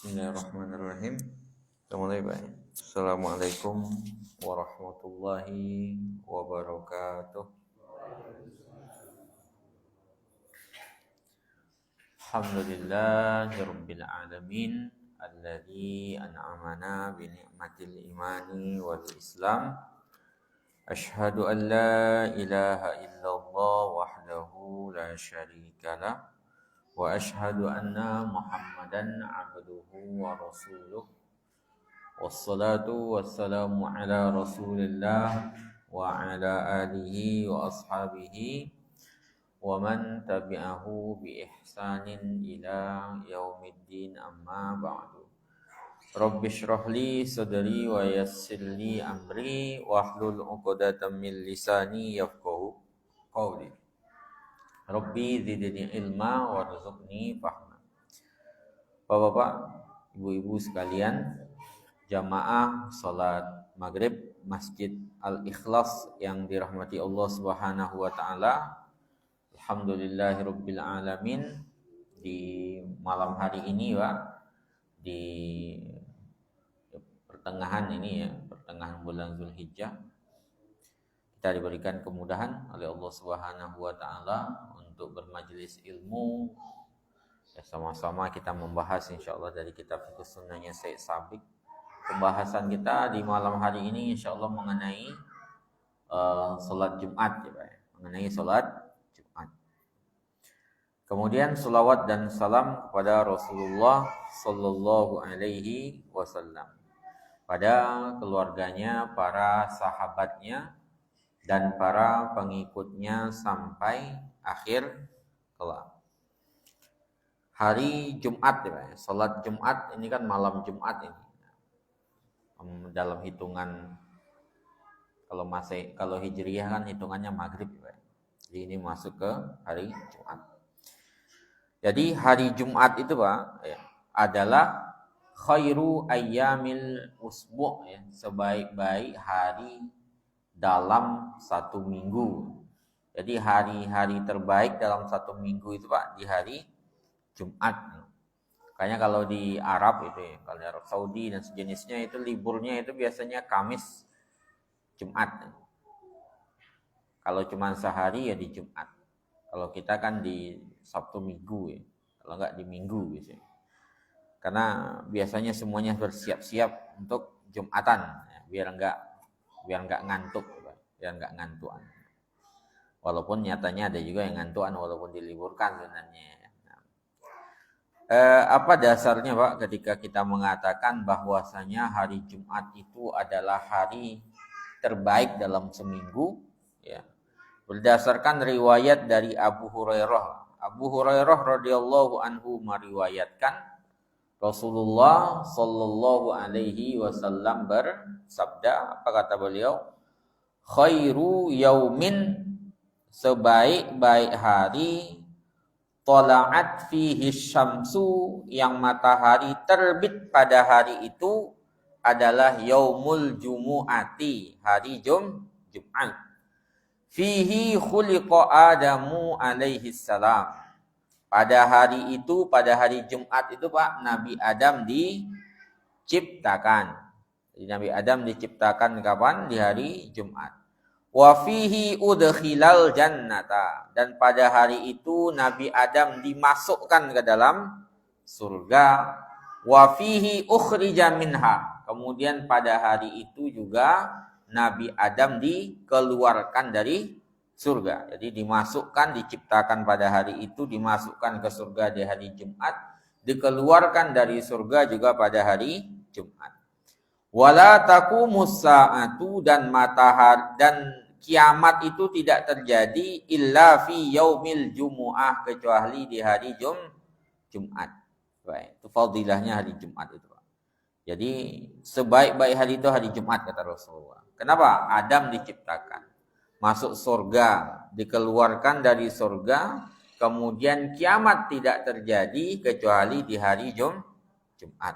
Bismillahirrahmanirrahim. Kita mulai, Pak. Assalamualaikum warahmatullahi wabarakatuh. Alhamdulillahirabbil alamin alladzi an'amana bi ni'matil imani wal islam. Asyhadu an la ilaha illallah wahdahu la syarika lah. Wa asyhadu anna Muhammadan abduhu wa rasuluh. Wassalatu wassalamu ala Rasulillah wa ala alihi wa ashabihi wa man tabi'ahu bi ihsanin ila yaumiddin, amma ba'du. Rabbi shrah li sadri wa yassir li amri wahlul 'uqdatam min lisani yafqahu qawli. Rabbi zidni ilma warzuqni fahma. Bapak-bapak, ibu-ibu sekalian, jamaah salat maghrib Masjid Al-Ikhlas yang dirahmati Allah Subhanahu wa taala. Alhamdulillahirabbil alamin, di malam hari ini, Pak, di pertengahan bulan Zulhijjah, kita diberikan kemudahan oleh Allah Subhanahu wa taala untuk bermajelis ilmu. Ya, sama-sama kita membahas insyaallah dari kitab Fiqh Sunnahnya Syekh Sabiq. Pembahasan kita di malam hari ini insyaallah mengenai salat Jumat, ya, Pak. Mengenai salat Jumat. Kemudian selawat dan salam kepada Rasulullah sallallahu alaihi wasallam, pada keluarganya, para sahabatnya, dan para pengikutnya sampai akhir kelak. Hari Jumat, ya, salat Jumat ini kan malam Jumat ini. Dalam hitungan kalau Hijriyah kan hitungannya maghrib, ya. Jadi ini masuk ke hari Jumat. Jadi hari Jumat itu, Pak, ya, adalah khairu ayyamil usbu', ya, sebaik-baik hari dalam satu minggu. Jadi hari-hari terbaik dalam satu minggu itu, Pak, di hari Jumat. Makanya kalau di Arab itu, ya, kalau di Arab Saudi dan sejenisnya itu liburnya itu biasanya Kamis Jumat. Kalau cuma sehari ya di Jumat. Kalau kita kan di Sabtu Minggu, ya. Kalau enggak di Minggu biasanya. Karena biasanya semuanya bersiap-siap untuk Jumatan, ya, biar enggak ngantuk, biar enggak ngantuan. Walaupun nyatanya ada juga yang ngantuan walaupun diliburkan sebenarnya. Apa dasarnya, Pak, ketika kita mengatakan bahwasanya hari Jumat itu adalah hari terbaik dalam seminggu, ya. Berdasarkan riwayat dari Abu Hurairah. Abu Hurairah radhiyallahu anhu meriwayatkan Rasulullah sallallahu alaihi wasallam bersabda, apa kata beliau? Khairu yaumin, sebaik-baik hari, tala'at fihi syamsu, yang matahari terbit pada hari itu adalah yaumul jumu'ati, hari Jumat. Fihi khuliqa Adamu alaihi salam. Pada hari itu, pada hari Jumat itu, Pak, Nabi Adam diciptakan. Jadi Nabi Adam diciptakan kapan? Di hari Jumat. Wa fihi udkhilal jannata, dan pada hari itu Nabi Adam dimasukkan ke dalam surga. Wa fihi ukhrija minha, kemudian pada hari itu juga Nabi Adam dikeluarkan dari surga. Jadi dimasukkan, diciptakan pada hari itu, dimasukkan ke surga di hari Jumat, dikeluarkan dari surga juga pada hari Jumat. Wala taqumus sa'atu, dan matahari dan kiamat itu tidak terjadi illa fi yaumil jumu'ah, kecuali di hari Jumat. Baik, itu fadilahnya hari Jumat itu, Pak. Jadi sebaik-baik hari itu hari Jumat, kata Rasulullah. Kenapa? Adam diciptakan, masuk surga, dikeluarkan dari surga, kemudian kiamat tidak terjadi kecuali di hari Jumat.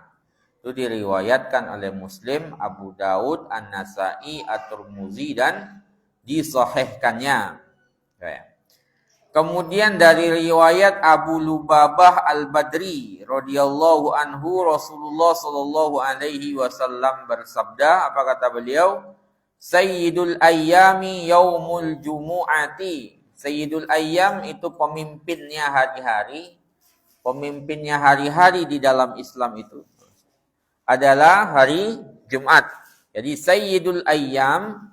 Itu diriwayatkan oleh Muslim, Abu Daud, An-Nasa'i, At-Tirmidzi dan disahihkannya. Kemudian dari riwayat Abu Lubabah Al-Badri radhiyallahu anhu, Rasulullah sallallahu alaihi wasallam bersabda, apa kata beliau? Sayyidul ayyami yaumul jumu'ati. Sayyidul ayyam itu pemimpinnya hari-hari. Pemimpinnya hari-hari di dalam Islam itu adalah hari Jumat. Jadi Sayyidul Ayyam,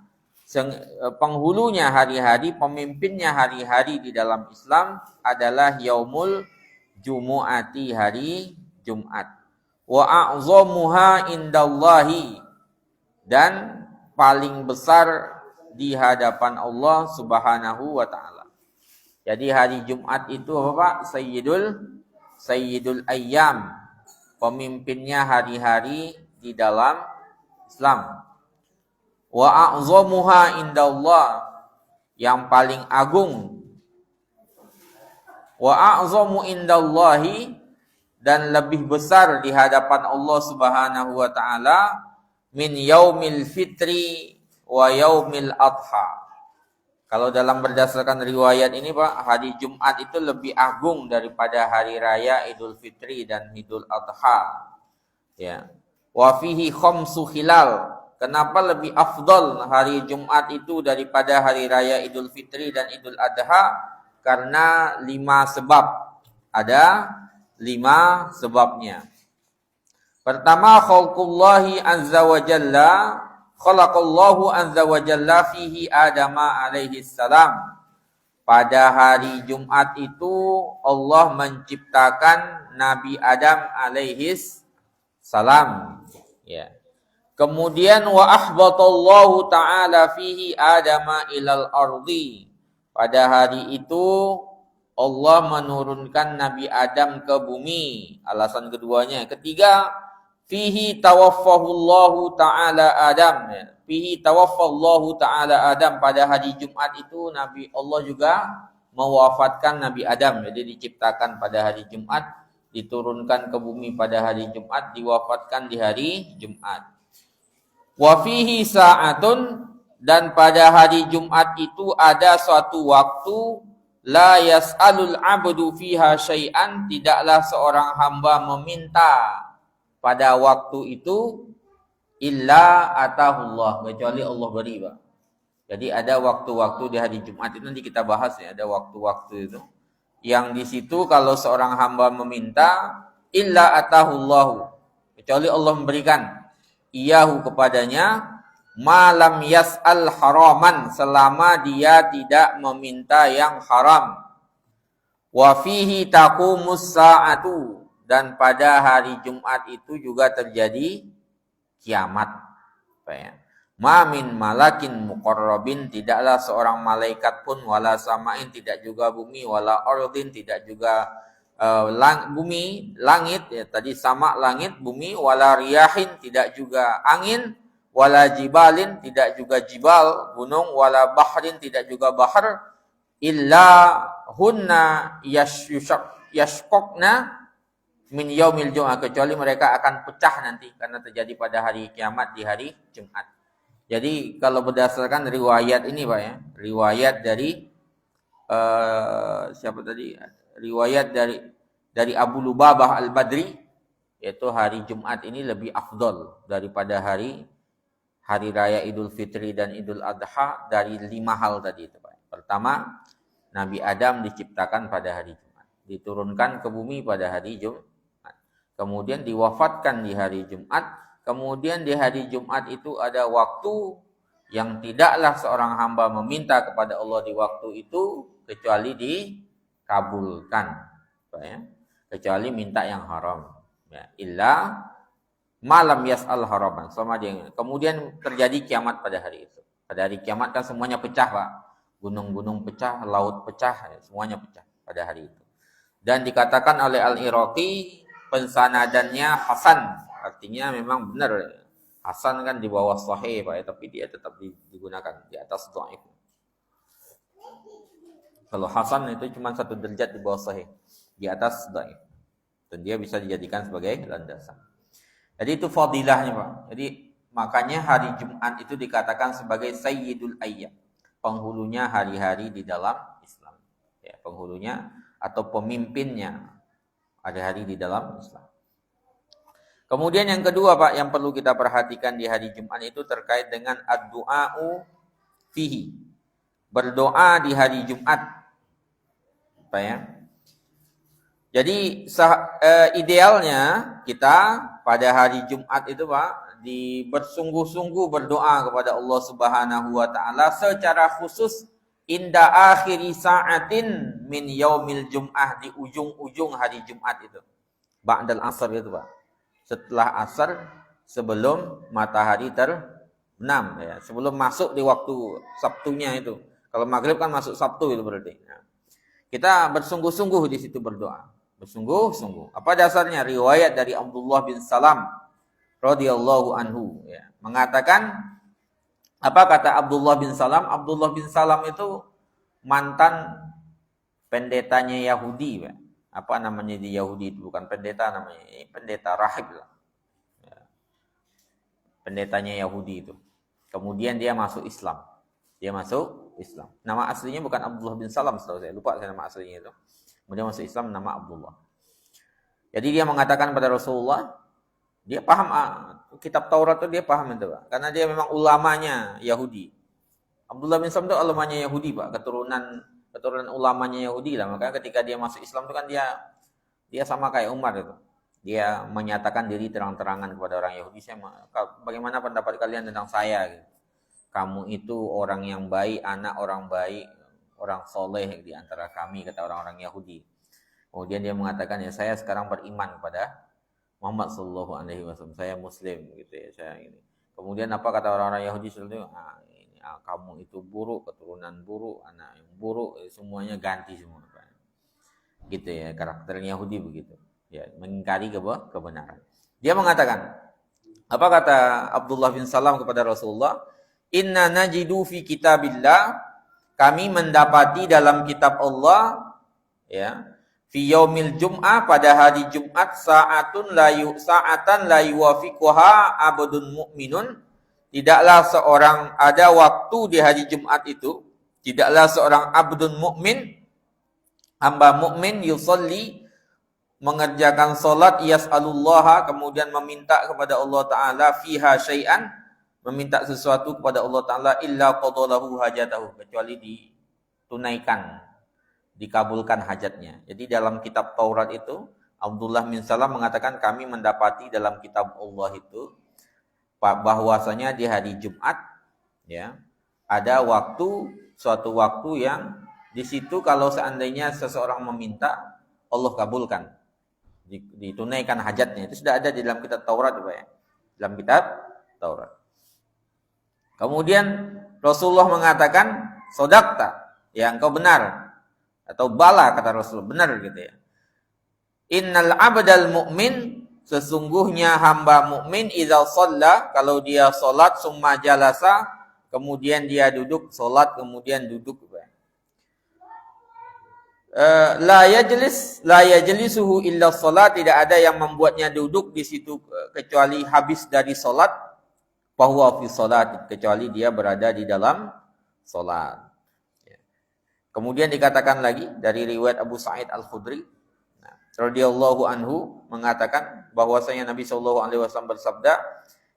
penghulunya hari-hari, pemimpinnya hari-hari di dalam Islam adalah Yaumul Jumu'ati, hari Jumat. Wa a'zamuha indallahi, dan paling besar di hadapan Allah Subhanahu wa taala. Jadi hari Jumat itu apa, Pak? Sayyidul Ayyam, pemimpinnya hari-hari di dalam Islam. Wa a'zamuha indallah, yang paling agung. Wa a'zamu indallahi, dan lebih besar di hadapan Allah Subhanahu wa taala, min yaumil fitri wa yaumil adha. Kalau dalam berdasarkan riwayat ini, Pak, hari Jumat itu lebih agung daripada hari raya Idul Fitri dan Idul Adha. Ya. Wa fihi khamsu khilal. Kenapa lebih afdal hari Jumat itu daripada hari raya Idul Fitri dan Idul Adha? Karena 5 sebab. Ada 5 sebabnya. Pertama, khalqullahi azza wa jalla. Khalaqallahu azza wa jalla fihi Adam alaihi salam. Pada hari Jumat itu Allah menciptakan Nabi Adam alaihi salam. Ya. Kemudian wa ahbatallahu ta'ala fihi Adam ilal ardi. Pada hari itu Allah menurunkan Nabi Adam ke bumi. Alasan keduanya. Ketiga, fihi tawaffahullahu ta'ala Adam. Fihi tawaffallahu ta'ala Adam. Pada hari Jumat itu Nabi Allah juga mewafatkan Nabi Adam. Jadi diciptakan pada hari Jumat, diturunkan ke bumi pada hari Jumat, diwafatkan di hari Jumat. Wa fihi sa'atun, dan pada hari Jumat itu ada suatu waktu, la yas'alul abdu fiha syai'an, tidaklah seorang hamba meminta pada waktu itu illa atahullah, kecuali Allah beri, Pak. Jadi ada waktu-waktu di hari Jumat itu, nanti kita bahas ya, ada waktu-waktu itu yang di situ kalau seorang hamba meminta illa atahullahu, kecuali Allah memberikan iyahu kepadanya, malam yas'al haraman, selama dia tidak meminta yang haram. Wa fihi taqumus sa'atu, dan pada hari Jumat itu juga terjadi kiamat. Ma min malakin muqarrabin, tidaklah seorang malaikat pun, wala samain, tidak juga bumi, wala ardin, tidak juga bumi, langit, ya tadi sama langit, bumi, wala riyahin, tidak juga angin, wala jibalin, tidak juga jibal, gunung, wala bahrin, tidak juga bahar, illa hunna yashqaqna min yaumil jum'ah, kecuali mereka akan pecah nanti karena terjadi pada hari kiamat di hari Jumat. Jadi kalau berdasarkan riwayat ini, Pak, ya, riwayat dari siapa tadi? Riwayat dari Abu Lubabah Al-Badri, yaitu hari Jumat ini lebih afdol daripada hari raya Idul Fitri dan Idul Adha dari 5 hal tadi itu, Pak. Pertama, Nabi Adam diciptakan pada hari Jumat, diturunkan ke bumi pada hari Jumat. Kemudian diwafatkan di hari Jumat. Kemudian di hari Jumat itu ada waktu yang tidaklah seorang hamba meminta kepada Allah di waktu itu kecuali dikabulkan. Ya. Kecuali minta yang haram. Ya. Illa malam yas'al haraman. Sama dia. Kemudian terjadi kiamat pada hari itu. Pada hari kiamat kan semuanya pecah, Pak. Gunung-gunung pecah, laut pecah, ya. Semuanya pecah pada hari itu. Dan dikatakan oleh Al-Iraqi, pensanadannya hasan, artinya memang benar. Hasan kan di bawah sahih, Pak, ya, tapi dia tetap digunakan di atas dhaif. Kalau hasan itu cuma 1 derajat di bawah sahih, di atas dhaif. Dan dia bisa dijadikan sebagai landasan. Jadi itu fadilahnya, Pak. Jadi makanya hari Jumat itu dikatakan sebagai Sayyidul Ayyam, penghulunya hari-hari di dalam Islam. Ya, penghulunya atau pemimpinnya hari-hari di dalam Islam. Kemudian yang kedua, Pak, yang perlu kita perhatikan di hari Jumat itu terkait dengan ad-du'a'u fihi. Berdoa di hari Jumat. Pak ya. Jadi idealnya kita pada hari Jumat itu, Pak, bersungguh-sungguh berdoa kepada Allah Subhanahu wa taala secara khusus inda akhiri sa'atin min yaumil jum'ah, di ujung-ujung hari Jumat itu. Ba'dal asar itu, Pak. Setelah asar, sebelum matahari terbenam, ya, sebelum masuk di waktu Sabtunya itu. Kalau maghrib kan masuk Sabtu itu berarti. Nah, kita bersungguh-sungguh di situ berdoa, bersungguh-sungguh. Apa dasarnya? Riwayat dari Abdullah bin Salam radhiyallahu anhu, ya, mengatakan, apa kata Abdullah bin Salam? Abdullah bin Salam itu mantan pendetanya Yahudi, Pak. Apa namanya di Yahudi itu? Bukan pendeta namanya, pendeta rahib lah. Ya. Pendetanya Yahudi itu. Kemudian dia masuk Islam. Dia masuk Islam. Nama aslinya bukan Abdullah bin Salam, setahu saya. Lupa saya nama aslinya itu. Kemudian masuk Islam nama Abdullah. Jadi dia mengatakan pada Rasulullah, dia paham kitab Taurat itu, dia paham itu, Pak. Karena dia memang ulamanya Yahudi. Abdullah bin Salam itu ulamanya Yahudi, Pak. Keturunan ulamanya Yahudi lah. Makanya ketika dia masuk Islam itu kan dia sama kayak Umar itu. Dia menyatakan diri terang-terangan kepada orang Yahudi, bagaimana pendapat kalian tentang saya? Gitu. Kamu itu orang yang baik, anak orang baik, orang soleh di antara kami, kata orang-orang Yahudi. Kemudian dia mengatakan, ya saya sekarang beriman kepada Muhammad sallallahu alaihi wasallam. Saya Muslim, gitu ya. Saya ini. Kemudian apa kata orang-orang Yahudi selanjutnya? Kamu itu buruk, keturunan buruk, anak yang buruk, semuanya ganti semua. Gitu ya, karakter Yahudi begitu. Ya, mengingkari kebenaran. Dia mengatakan, apa kata Abdullah bin Salam kepada Rasulullah? Inna najidu fi kitabillah, kami mendapati dalam kitab Allah, ya, fi yaumil jum'ah, pada hari Jumat, sa'atan la yuwafiquha abdun mu'minun, tidaklah ada waktu di hari Jumat itu, tidaklah seorang abdun mukmin, hamba mukmin, yusalli, mengerjakan salat, yas'alullaha, kemudian meminta kepada Allah Ta'ala, fiha syai'an, meminta sesuatu kepada Allah Ta'ala, illa qadalahu hajatahu, kecuali ditunaikan, dikabulkan hajatnya. Jadi dalam kitab Taurat itu, Abdullah bin Salam mengatakan, kami mendapati dalam kitab Allah itu, bahwasanya di hari Jumat, ya, ada suatu waktu yang di situ kalau seandainya seseorang meminta, Allah kabulkan, ditunaikan hajatnya. Itu sudah ada di dalam kitab Taurat, Pak ya. Dalam kitab Taurat. Kemudian Rasulullah mengatakan, sodakta, ya engkau benar, atau bala kata Rasulullah, benar gitu ya. Innal abdal mu'min, sesungguhnya hamba mukmin, idza shalla, kalau dia salat, summa jalasa, kemudian dia duduk, salat kemudian duduk. La yajlisuhu illa salat, tidak ada yang membuatnya duduk di situ kecuali habis dari salat, bahwa fi salat, kecuali dia berada di dalam salat. Kemudian dikatakan lagi dari riwayat Abu Sa'id Al-Khudri radhiyallahu anhu mengatakan bahwasanya Nabi sallallahu alaihi wasallam bersabda,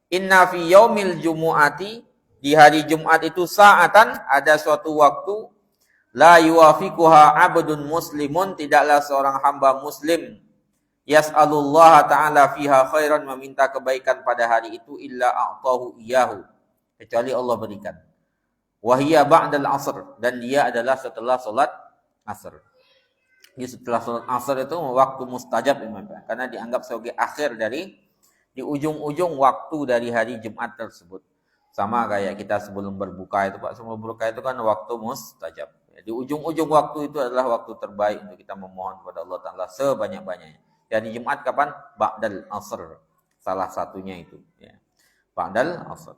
inna fi yaumil jumu'ati, di hari Jumat itu, sa'atan, ada suatu waktu, la yuwafiquha abdun muslimun, tidaklah seorang hamba muslim, yas'alullaha ta'ala fiha khairan, meminta kebaikan pada hari itu, illa a'tahu iyahu, kecuali Allah berikan. Wahiyya ba'dal asr, dan dia adalah setelah salat asr. Setelah salat asar itu waktu mustajab, karena dianggap sebagai akhir di ujung-ujung waktu dari hari Jumat tersebut. Sama kayak kita sebelum berbuka itu, Pak, sebelum berbuka itu kan waktu mustajab. Di ujung-ujung waktu itu adalah waktu terbaik untuk kita memohon kepada Allah Ta'ala sebanyak-banyaknya. Jadi Jumat kapan? Ba'dal asr, salah satunya itu, ya. Ba'dal asr.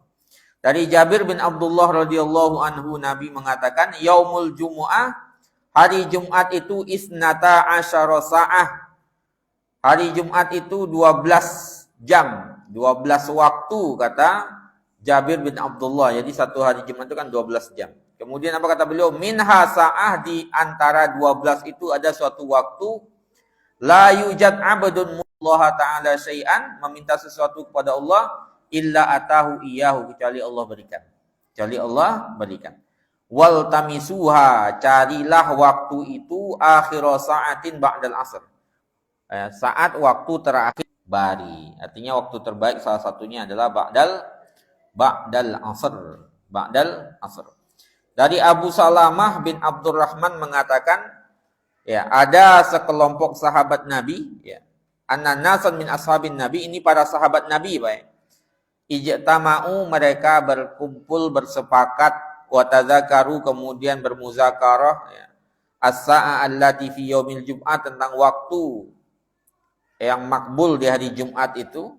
Dari Jabir bin Abdullah radhiyallahu anhu, Nabi mengatakan, yaumul jumu'ah, hari Jumat itu, isnata asyara sa'ah, Hari Jumat itu 12 jam, 12 waktu kata Jabir bin Abdullah. Jadi satu hari Jumat itu kan 12 jam. Kemudian apa kata beliau? Minha sa'ah, di antara 12 itu ada suatu waktu la yujad abdun mullaha ta'ala syai'an, meminta sesuatu kepada Allah illa atahu iyahu, kecuali Allah berikan. Kecuali Allah berikan. Wal tamisuha, carilah waktu itu akhir sa'atin ba'dal asr. Saat waktu terakhir bari. Artinya waktu terbaik salah satunya adalah ba'dal asr. Ba'dal asr. Dari Abu Salamah bin Abdurrahman mengatakan, ya, ada sekelompok sahabat Nabi, ya, an-nasan min ashabin Nabi, ini para sahabat Nabi, baik. Ijtama'u, mereka berkumpul bersepakat, wa tadzakaru, kemudian bermuzakarah, ya, as-sa'a allati fi yaumil Jum'ah, tentang waktu yang makbul di hari Jumat itu.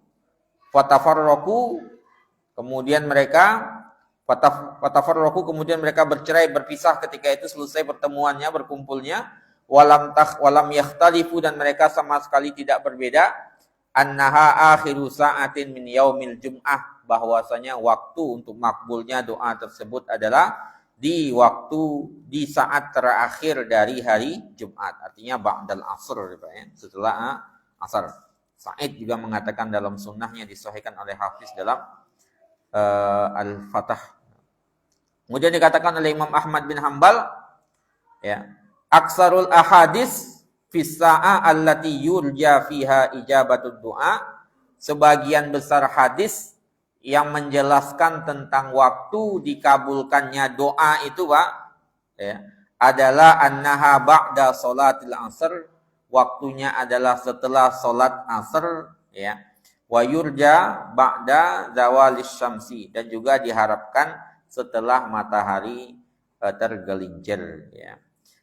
Fatafarraqu, kemudian mereka bercerai, berpisah ketika itu selesai pertemuannya, berkumpulnya. Walam yakhtalifu, dan mereka sama sekali tidak berbeda. Annaha akhiru sa'atin min yaumil Jum'ah, bahwasanya waktu untuk makbulnya doa tersebut adalah di saat terakhir dari hari Jumat. Artinya ba'dal asr, setelah asar. Sa'id juga mengatakan dalam sunnahnya, disahihkan oleh Hafiz dalam Al-Fatah. Kemudian dikatakan oleh Imam Ahmad bin Hanbal, ya, aksarul ahadis fis sa'a allati yurja fiha ijabatud du'a, sebagian besar hadis yang menjelaskan tentang waktu dikabulkannya doa itu, Pak, ya, adalah annaha ba'da sholatil asr, waktunya adalah setelah sholat asr, ya, wa yurja ba'da zawalis syamsi, dan juga diharapkan setelah matahari tergelincir, ya.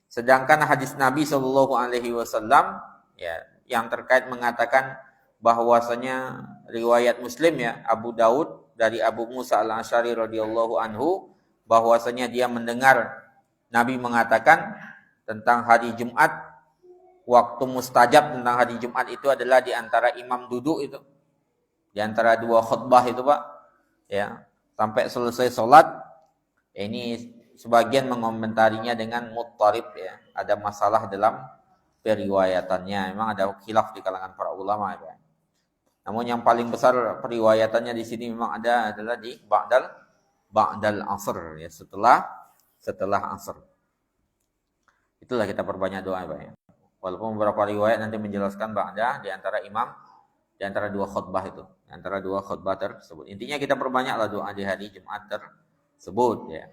Sedangkan hadis Nabi Shallallahu Alaihi Wasallam, ya, yang terkait mengatakan bahwasanya riwayat Muslim, ya, Abu Daud dari Abu Musa al-Asy'ari radhiyallahu anhu, bahwasanya dia mendengar Nabi mengatakan tentang hari Jumat, waktu mustajab tentang hari Jumat itu adalah di antara imam duduk itu, di antara dua khutbah itu, Pak, ya, sampai selesai sholat. Ini sebagian mengomentarinya dengan muttarib, ya, ada masalah dalam periwayatannya. Memang ada khilaf di kalangan para ulama, ya. Namun yang paling besar periwayatannya di sini memang adalah di ba'dal asr, ya, setelah asr. Itulah kita perbanyak doa, Pak, ya. Walaupun beberapa riwayat nanti menjelaskan ba'da di antara imam, di antara dua khutbah itu, di antara dua khutbah tersebut. Intinya kita perbanyaklah doa di hari Jumat tersebut, ya.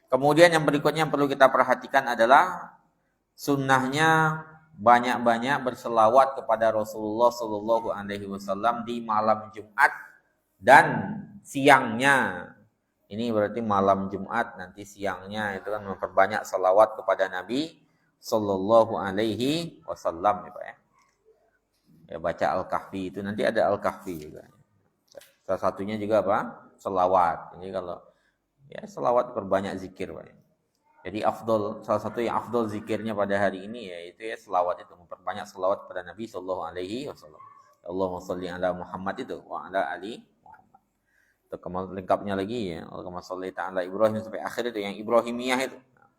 Kemudian yang berikutnya yang perlu kita perhatikan adalah sunnahnya banyak-banyak berselawat kepada Rasulullah Shallallahu Alaihi Wasallam di malam Jumat dan siangnya. Ini berarti malam Jumat, nanti siangnya itu kan memperbanyak selawat kepada Nabi Sallallahu Alaihi Wasallam, ya, Pak, ya. Ya, baca Al-Kahfi itu, nanti ada Al-Kahfi juga. Salah satunya juga apa? Selawat. Jadi kalau, ya, selawat perbanyak zikir, Pak, ya. Jadi salah satu yang afdol zikirnya pada hari ini, yaitu, ya, selawat itu, memperbanyak selawat kepada Nabi Sallallahu Alaihi Wasallam. Allahumma sholli ala Muhammad itu, wa ala ali Muhammad. Itu kemal lengkapnya lagi, ya, Allahumma sholli ta'ala Ibrahim sampai akhir itu, yang Ibrahimiyah itu.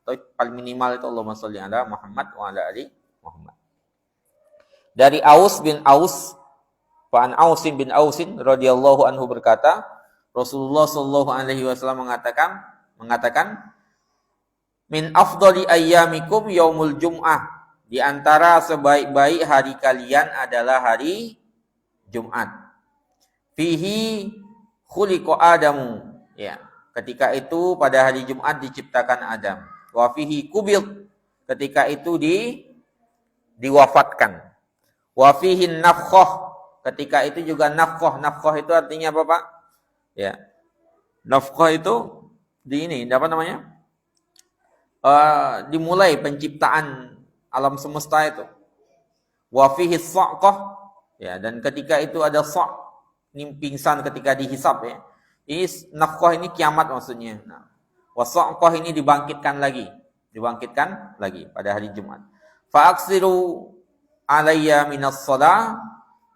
Paling minimal itu Allahumma sholli ala Muhammad wa ala ali Muhammad. Dari Aus bin Aus, Fa'an Ausin bin Ausin radhiyallahu anhu berkata, Rasulullah sallallahu alaihi wasallam mengatakan min afdali ayyamikum yaumul jum'ah, di antara sebaik-baik hari kalian adalah hari Jumat. Fihi khuliqa Adamu, ya, ketika itu pada hari Jumat diciptakan Adam. Wa fihi kubil, ketika itu diwafatkan. Wa fihi nafkhah, ketika itu juga nafkhah. Nafkhah itu artinya apa, Pak? Ya. Nafkhah itu dimulai penciptaan alam semesta itu. Wa fihi sa'qah, ya, dan ketika itu ada sa', ini pingsan ketika dihisab, ya. Ini nafkhah ini kiamat maksudnya. Nah, wasaqah ini dibangkitkan lagi pada hari Jumat. Fa'aksiru alayya minas shalah,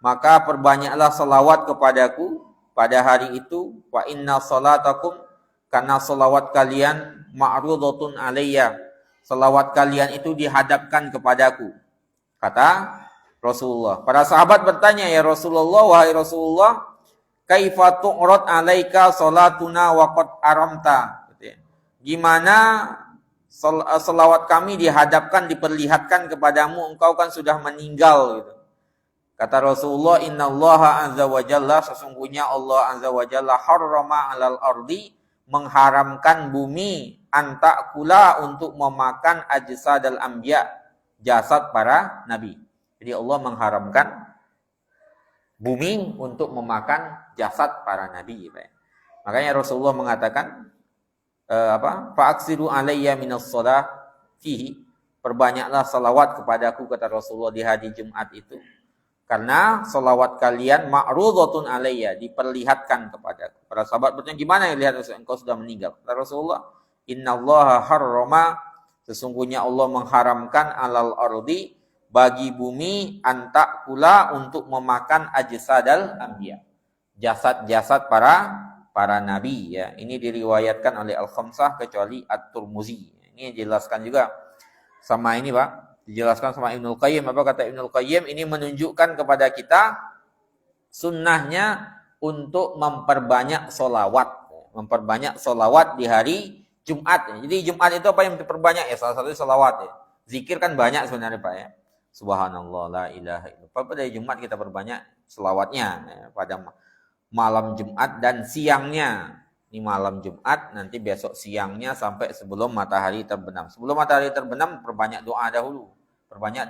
maka perbanyaklah salawat kepadaku pada hari itu. Wa inna salatakum, karena salawat kalian ma'rudatun alayya, salawat kalian itu dihadapkan kepadaku. Kata Rasulullah. Para sahabat bertanya, ya Rasulullah, wahai Rasulullah, kaifa tu'rad alaika salatuna wa qad aramta. Gimana selawat kami dihadapkan, diperlihatkan kepadamu, engkau kan sudah meninggal gitu. Kata Rasulullah, innallaha azza wa jalla, sesungguhnya Allah azza wa jalla harrama 'alal ardi, mengharamkan bumi, antakula, untuk memakan ajsadal anbiya, jasad para nabi. Jadi Allah mengharamkan bumi untuk memakan jasad para nabi. Makanya Rasulullah mengatakan fa'aksiru alayya minas shalah fihi, perbanyaklah salawat kepadaku, kata Rasulullah, di hari Jumat itu, karena salawat kalian ma'rudatun alayya, diperlihatkan kepadaku. Para sahabat bertanya, gimana ya lihat engkau sudah meninggal? Kata Rasulullah, innallaha harrama, sesungguhnya Allah mengharamkan alal ardi, bagi bumi, antakula, untuk memakan ajsadal anbiya, jasad-jasad para nabi, ya. Ini diriwayatkan oleh Al-Khamsah kecuali At-Tirmizi. Ini dijelaskan juga sama ini, Pak. Dijelaskan sama Ibnul Qayyim. Apa kata Ibnul Qayyim? Ini menunjukkan kepada kita sunnahnya untuk memperbanyak solawat. Memperbanyak solawat di hari Jumat. Jadi Jumat itu apa yang diperbanyak? Ya, salah satunya solawat. Ya. Zikir kan banyak sebenarnya, Pak, ya. Subhanallah, la ilaha illallah. Pada Jumat kita perbanyak selawatnya, ya, pada malam Jumat dan siangnya. Ini malam Jumat, nanti besok siangnya sampai sebelum matahari terbenam. Sebelum matahari terbenam, perbanyak doa dahulu. Perbanyak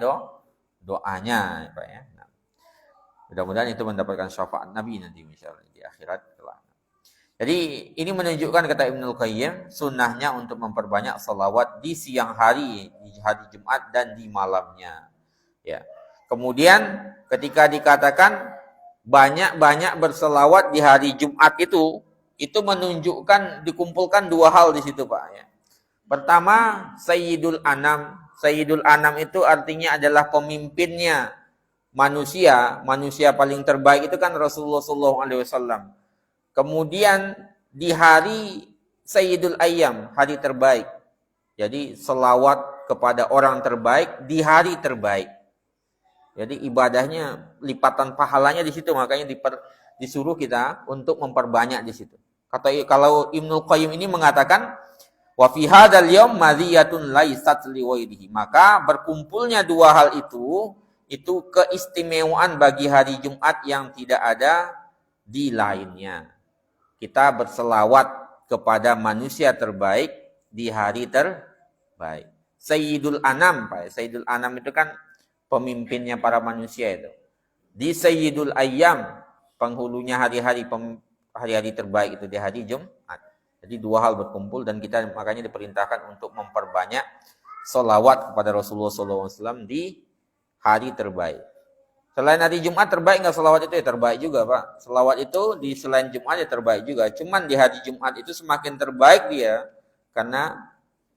doanya, Pak, ya. Nah, mudah-mudahan itu mendapatkan syafaat Nabi nanti misalnya di akhirat kelak. Jadi ini menunjukkan, kata Ibnul Qayyim, sunnahnya untuk memperbanyak salawat di siang hari, di hari Jumat dan di malamnya. Ya. Kemudian ketika dikatakan banyak-banyak berselawat di hari Jumat itu menunjukkan, dikumpulkan dua hal di situ, Pak, ya. Pertama, Sayyidul Anam. Sayyidul Anam itu artinya adalah pemimpinnya manusia paling terbaik itu kan Rasulullah SAW. Kemudian di hari Sayyidul Ayyam, hari terbaik. Jadi selawat kepada orang terbaik di hari terbaik. Jadi ibadahnya, lipatan pahalanya di situ, makanya disuruh kita untuk memperbanyak di situ. Kalau Ibnul Qayyim ini mengatakan, wa fi hadzal yaum maziyatun laisat liwairihi, maka berkumpulnya dua hal itu keistimewaan bagi hari Jumat yang tidak ada di lainnya. Kita berselawat kepada manusia terbaik di hari terbaik. Sayyidul Anam, Pak. Sayyidul Anam itu kan pemimpinnya para manusia itu. Di Sayyidul Ayyam, penghulunya hari-hari terbaik itu di hari Jumat. Jadi dua hal berkumpul dan kita makanya diperintahkan untuk memperbanyak salawat kepada Rasulullah SAW di hari terbaik. Selain hari Jumat terbaik nggak salawat itu? Ya terbaik juga, Pak. Salawat itu di selain Jumat ya terbaik juga. Cuman di hari Jumat itu semakin terbaik dia karena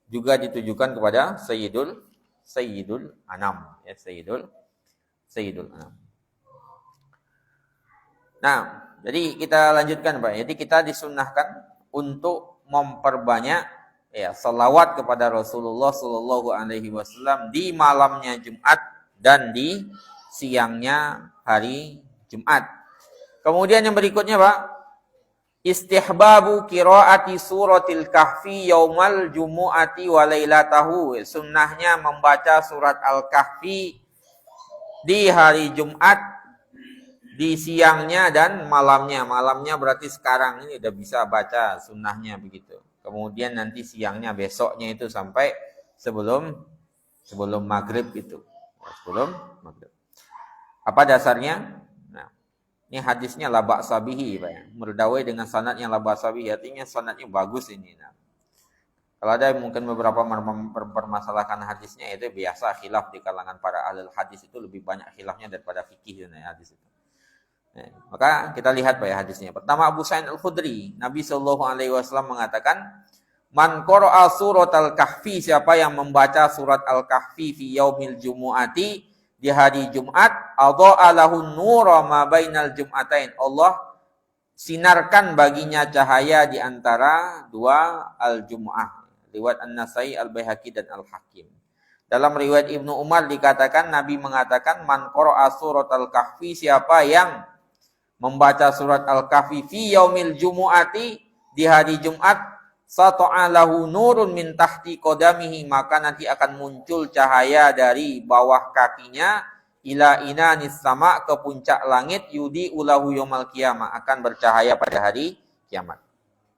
juga ditujukan kepada Sayyidul Anam, ya, Sayyidul Anam. Nah, jadi kita lanjutkan, Pak. Jadi kita disunnahkan untuk memperbanyak, ya, salawat kepada Rasulullah Sallallahu Alaihi Wasallam di malamnya Jumat dan di siangnya hari Jumat. Kemudian yang berikutnya, Pak, istihbabu qiraati suratil kahfi yaumal jumu'ati wa lailatahu. Sunnahnya membaca surat Al-Kahfi di hari Jumat, di siangnya dan malamnya. Malamnya berarti sekarang ini udah bisa baca, sunnahnya begitu. Kemudian nanti siangnya, besoknya itu sampai sebelum maghrib itu. Sebelum maghrib. Apa dasarnya? Ini hadisnya la ba'sa bihi, Pak, ya. Merdawai dengan sanadnya la ba'sa bihi, artinya sanadnya bagus ini. Nah, kalau ada mungkin beberapa mempermasalahkan hadisnya, itu biasa khilaf di kalangan para ahli hadis, itu lebih banyak khilafnya daripada fikih hadis itu. Nah, maka kita lihat, Pak, ya, hadisnya. Pertama, Abu Sa'id Al-Khudri, Nabi Shallallahu Alaihi Wasallam mengatakan, man qara'a surat Al-Kahfi, siapa yang membaca surat Al-Kahfi fi yaumil jumu'ati, di hari Jumat, adha'a lahu nura ma bainal jum'atain. Allah sinarkan baginya cahaya di antara dua al-Jum'ah. Riwayat An-Nasai, Al-Baihaqi dan Al-Hakim. Dalam riwayat Ibnu Umar dikatakan, Nabi mengatakan, man qara'a surat Al-Kahfi, siapa yang membaca surat Al-Kahfi fi yaumil jumu'ati, di hari Jumat, sata'a lahu nurun min tahti qadamihi, maka nanti akan muncul cahaya dari bawah kakinya, ila inanis sama, ke puncak langit, yudi ulahu yaumal qiyamah, akan bercahaya pada hari kiamat.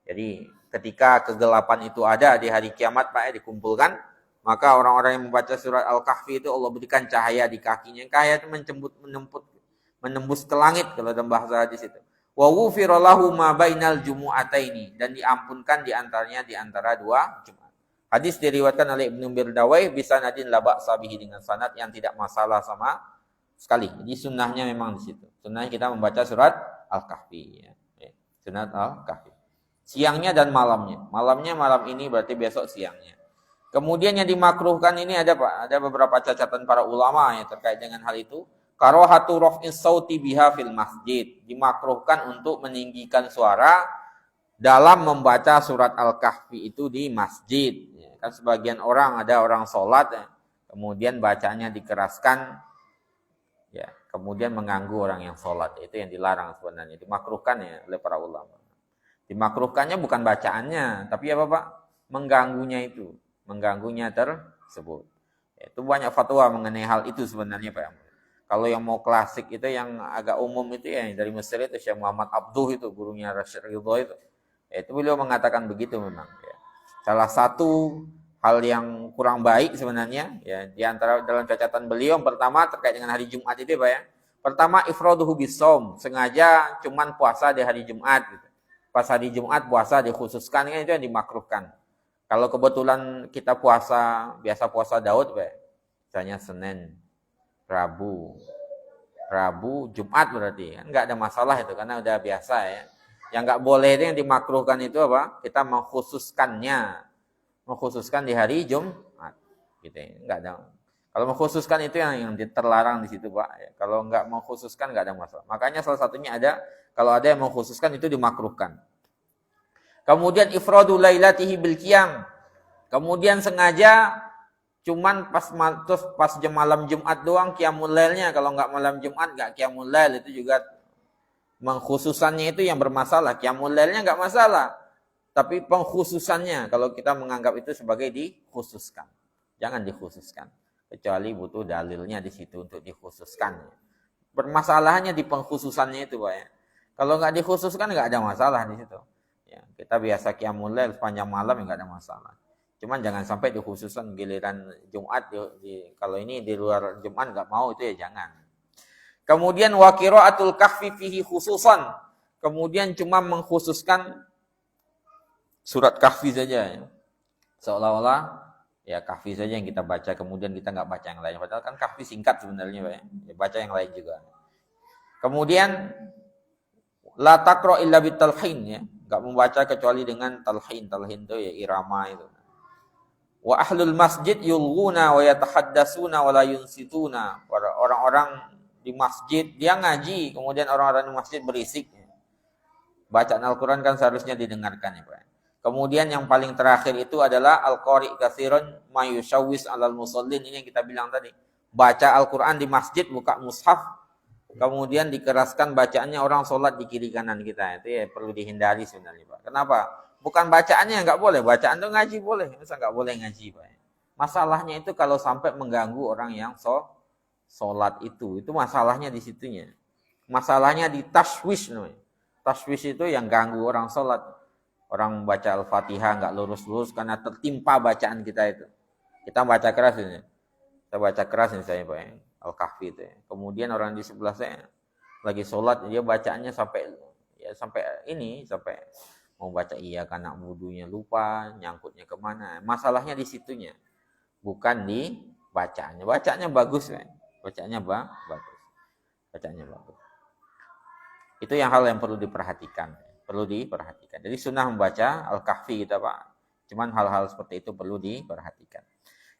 Jadi ketika kegelapan itu ada di hari kiamat, Pak, dikumpulkan, maka orang-orang yang membaca surat Al-Kahfi itu Allah berikan cahaya di kakinya. Cahaya itu menembus ke langit kalau dalam bahasa hadis itu. Wa ghufira lahu ma bainal jumu'ataini, dan diampunkan di antara dua Jumat. Hadis diriwayatkan oleh Ibnu Mirdawai bisanadin la ba'sa bihi, dengan sanad yang tidak masalah sama sekali. Jadi sunnahnya memang di situ. Sunnahnya kita membaca surat Al-Kahfi, ya. Surat Al-Kahfi. Siangnya dan malamnya. Malamnya malam ini berarti besok siangnya. Kemudian yang dimakruhkan ini ada, Pak, ada beberapa catatan para ulama yang terkait dengan hal itu. Karahatu raf'is sauti biha fil masjid. Dimakruhkan untuk meninggikan suara dalam membaca surat Al-Kahfi itu di masjid. Ya, kan sebagian orang, ada orang sholat, ya, kemudian bacanya dikeraskan, ya, kemudian mengganggu orang yang sholat. Itu yang dilarang sebenarnya. Dimakruhkan ya oleh para ulama. Dimakruhkannya bukan bacaannya, tapi apa, Pak? Mengganggunya itu. Mengganggunya tersebut. Itu banyak fatwa mengenai hal itu sebenarnya, Pak. Kalau yang mau klasik itu yang agak umum itu ya dari Mesir itu Syekh Muhammad Abduh itu gurunya Rasyid Ridho itu. Itu beliau mengatakan begitu memang. Ya. Salah satu hal yang kurang baik sebenarnya ya di antara dalam catatan beliau yang pertama terkait dengan hari Jumat itu, Pak, ya. Pertama ifraduhu bisaum, sengaja cuman puasa di hari Jumat gitu. Pas hari Jumat puasa dikhususkan, kan itu yang dimakruhkan. Kalau kebetulan kita puasa biasa puasa Daud, Pak, misalnya Senin, Rabu, Jumat berarti kan nggak ada masalah itu karena udah biasa ya. Yang nggak boleh itu yang dimakruhkan itu apa? Kita mengkhususkan di hari Jumat, gitu ya. Nggak ada. Kalau mengkhususkan itu yang terlarang di situ, Pak. Ya, kalau nggak mengkhususkan nggak ada masalah. Makanya salah satunya ada, kalau ada yang mengkhususkan itu dimakruhkan. Kemudian ifradu lailatihi bil qiyam. Kemudian sengaja cuman pas jam malam Jumat doang qiyamul lailnya. Kalau enggak malam Jumat enggak qiyamul lail, itu juga mengkhususannya itu yang bermasalah. Qiyamul lailnya enggak masalah. Tapi pengkhususannya kalau kita menganggap itu sebagai dikhususkan. Jangan dikhususkan. Kecuali butuh dalilnya di situ untuk dikhususkan. Bermasalahannya di pengkhususannya itu, Pak, ya. Kalau enggak dikhususkan enggak ada masalah di situ. Ya, kita biasa qiyamul lail sepanjang malam enggak ada masalah. Cuman jangan sampai dikhususkan giliran Jumat kalau ini di luar Jumat enggak mau, itu ya jangan. Kemudian wa qiraatul kahfi fihi khususan. Kemudian cuma mengkhususkan surat Kahfi saja ya. Seolah-olah ya Kahfi saja yang kita baca, kemudian kita enggak baca yang lain. Padahal kan Kahfi singkat sebenarnya, Pak, ya. Baca yang lain juga. Kemudian la taqra illa bitalhin ya. Enggak membaca kecuali dengan talhin. Talhin itu ya irama itu. Wa ahlul masjid yulghuna wa yatahaddasuna wa la yunsituna. Orang-orang di masjid dia ngaji, kemudian orang-orang di masjid berisik. Bacaan Al-Qur'an kan seharusnya didengarkan ya, Pak. Kemudian yang paling terakhir itu adalah al-qari katsiran ma yushawwis 'alal musallin, ini yang kita bilang tadi. Baca Al-Qur'an di masjid, buka mushaf, kemudian dikeraskan bacaannya, orang sholat di kiri kanan kita. Itu ya perlu dihindari sebenarnya, Pak. Kenapa? Bukan bacaannya nggak boleh, bacaan itu ngaji boleh, masa nggak boleh ngaji, Pak. Masalahnya itu kalau sampai mengganggu orang yang sholat itu masalahnya di situnya. Masalahnya di tashwish namanya. Tashwish itu yang ganggu orang sholat. Orang baca Al-Fatihah nggak lurus-lurus karena tertimpa bacaan kita itu. Kita baca keras ini. Kita baca keras ini saya, Pak, Al-Kahfi itu. Kemudian orang di sebelah saya lagi sholat, dia bacaannya sampai mau baca iya karena wudunya lupa, nyangkutnya kemana. Masalahnya di situnya, bukan di bacaannya. Bacaannya bagus, kan? Bacaannya bagus. Bacaannya bagus. Itu yang hal yang perlu diperhatikan. Jadi sunnah membaca Al-Kahfi kita, Pak. Cuman hal-hal seperti itu perlu diperhatikan.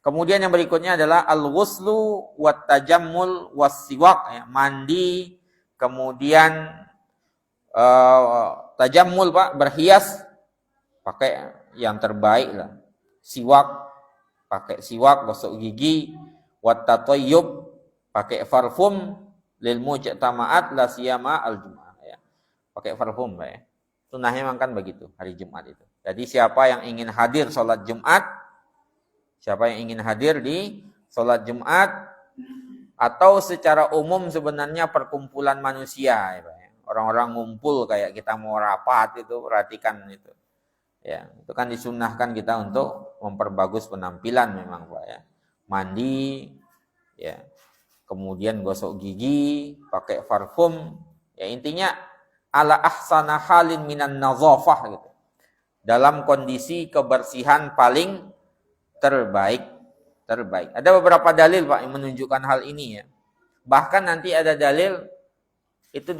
Kemudian yang berikutnya adalah al-ghuslu wat tajammul was-siwak, ya, mandi, kemudian tajammul Pak, berhias pakai yang terbaik lah. Siwak, pakai siwak, gosok gigi, wat tatayyub, pakai parfum, lil mujtama'at la siyama al-jum'ah, ya. Pakai parfum Pak, ya. Sunnahnya memang kan begitu hari Jumat itu. Jadi siapa yang ingin hadir sholat Jumat, siapa yang ingin hadir di sholat Jumat, atau secara umum sebenarnya perkumpulan manusia, ya Pak, ya. Orang-orang ngumpul kayak kita mau rapat itu, perhatikan itu. Ya, itu kan disunnahkan kita untuk memperbagus penampilan memang Pak, ya. Mandi, ya. Kemudian gosok gigi, pakai parfum, ya intinya ala ahsana halin minan nazafah gitu. Dalam kondisi kebersihan paling terbaik. Ada beberapa dalil Pak yang menunjukkan hal ini, ya. Bahkan nanti ada dalil itu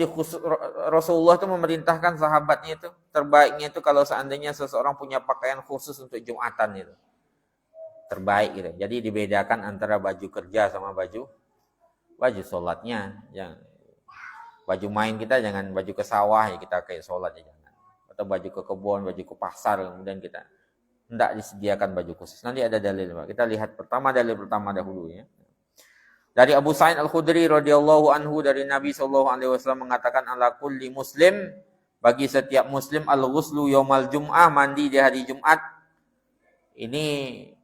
Rasulullah itu memerintahkan sahabatnya itu terbaiknya itu kalau seandainya seseorang punya pakaian khusus untuk Jumatan itu. Terbaik gitu. Jadi dibedakan antara baju kerja sama baju sholatnya. Yang baju main kita jangan baju ke sawah ya kita kayak sholat ya jangan. Atau baju ke kebun, baju ke pasar kemudian kita hendak disediakan baju khusus. Nanti ada dalil Pak. Kita lihat dalil pertama dahulu ya. Dari Abu Sa'id Al-Khudri radhiyallahu anhu dari Nabi sallallahu alaihi wasallam mengatakan ala kulli muslim, bagi setiap muslim al-ghuslu yaumal jum'ah, mandi di hari Jumat. Ini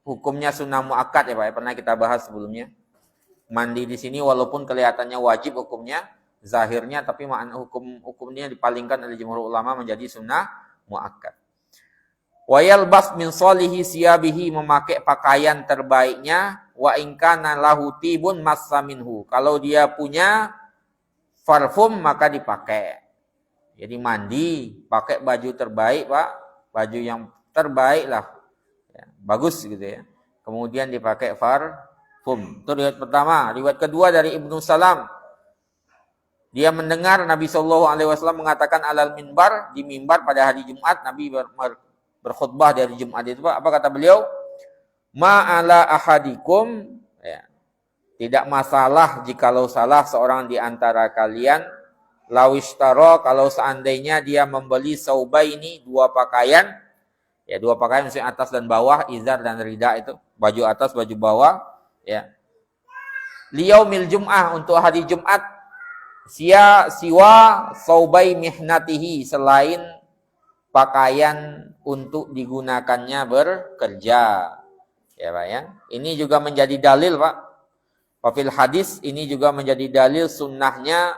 hukumnya sunnah muakkad ya Pak. Pernah kita bahas sebelumnya. Mandi di sini walaupun kelihatannya wajib hukumnya zahirnya, tapi makna hukumnya dipalingkan oleh jumhur ulama menjadi sunnah muakkad. Wa yalbas min salihi siyabihi, memakai pakaian terbaiknya, wa in kana lahu tibun massa minhu, kalau dia punya parfum maka dipakai. Jadi mandi pakai baju terbaik Pak, baju yang terbaik lah, ya, bagus gitu ya. Kemudian dipakai parfum. Itu riwayat pertama. Riwayat kedua dari Ibnu Salam. Dia mendengar Nabi sallallahu alaihi wasallam mengatakan alal minbar, di mimbar pada hari Jumat Nabi berkhutbah dari Jumat itu Pak. Apa kata beliau? Ma'ala ahadikum, ya, tidak masalah jikalau salah seorang di antara kalian, lawishtaro, kalau seandainya dia membeli saubaini, dua pakaian, ya dua pakaian maksudnya atas dan bawah, izar dan rida itu, baju atas baju bawah, ya. Liyaumil jum'ah, untuk hari Jumat, siwa saubai mihnatihi, selain pakaian untuk digunakannya bekerja. Ya Pak ya. Ini juga menjadi dalil Pak. Wafil hadis ini juga menjadi dalil sunnahnya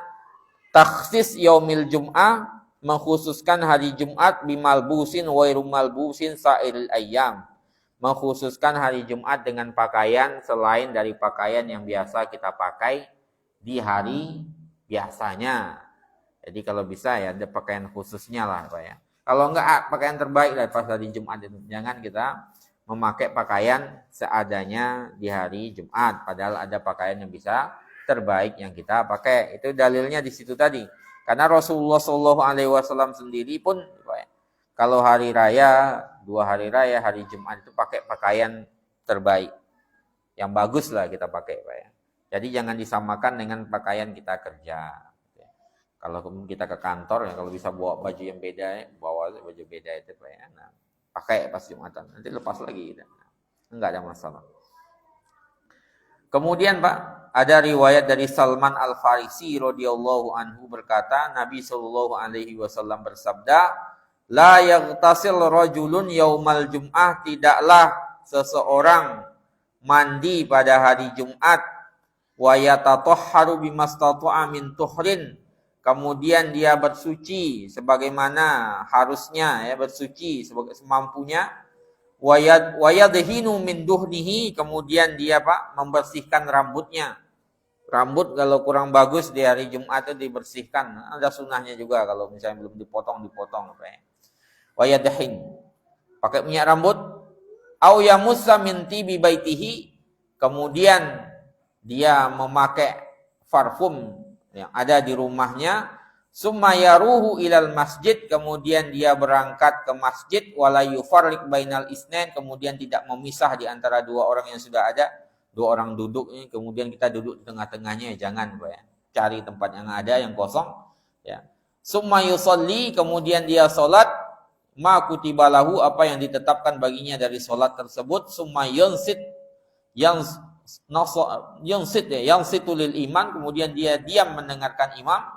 takhsis yaumil jum'ah, mengkhususkan hari Jumat bimalbusin wa malbusin sa'iril ayyam. Mengkhususkan hari Jumat dengan pakaian selain dari pakaian yang biasa kita pakai di hari biasanya. Jadi kalau bisa ya ada pakaian khususnya lah Pak ya. Kalau enggak pakaian terbaik lah pas hari Jumat itu. Jangan kita memakai pakaian seadanya di hari Jumat, padahal ada pakaian yang bisa terbaik yang kita pakai. Itu dalilnya di situ tadi. Karena Rasulullah Shallallahu Alaihi Wasallam sendiri pun, kalau hari raya, 2 hari raya, hari Jumat itu pakai pakaian terbaik, yang bagus lah kita pakai, Pak ya. Jadi jangan disamakan dengan pakaian kita kerja. Kalau kita ke kantor ya, kalau bisa bawa baju yang beda, bawa baju beda itu, Pak ya. Nah, pakai pas Jumatan, nanti lepas lagi, enggak ada masalah. Kemudian Pak, ada riwayat dari Salman Al-Farisi radhiyallahu anhu berkata, Nabi sallallahu alaihi wasallam bersabda, la yaghtasil rajulun yaumal jum'ah, tidaklah seseorang mandi pada hari Jumat, wa yatatahharu bimastata'a min tuhrin, kemudian dia bersuci sebagaimana harusnya ya, bersuci sebagai semampunya, wayadhinu min duhnihi, kemudian dia Pak membersihkan rambutnya. Rambut kalau kurang bagus di hari Jumat itu dibersihkan. Ada sunnahnya juga kalau misalnya belum dipotong Pak ya. Wayadhin, pakai minyak rambut. Au yamussa min tibi baitihi, kemudian dia memakai parfum yang ada di rumahnya, Summa yaruhu ilal masjid, kemudian dia berangkat ke masjid, wala yufarriq bainal isnain, kemudian tidak memisah di antara dua orang yang sudah ada, dua orang duduk ini, kemudian kita duduk di tengah-tengahnya, jangan Pak ya. Cari tempat yang ada yang kosong ya. Summa yusalli, kemudian dia salat, ma kutibalahu, apa yang ditetapkan baginya dari salat tersebut. Summa yunsit, yang lil iman, kemudian dia diam mendengarkan imam.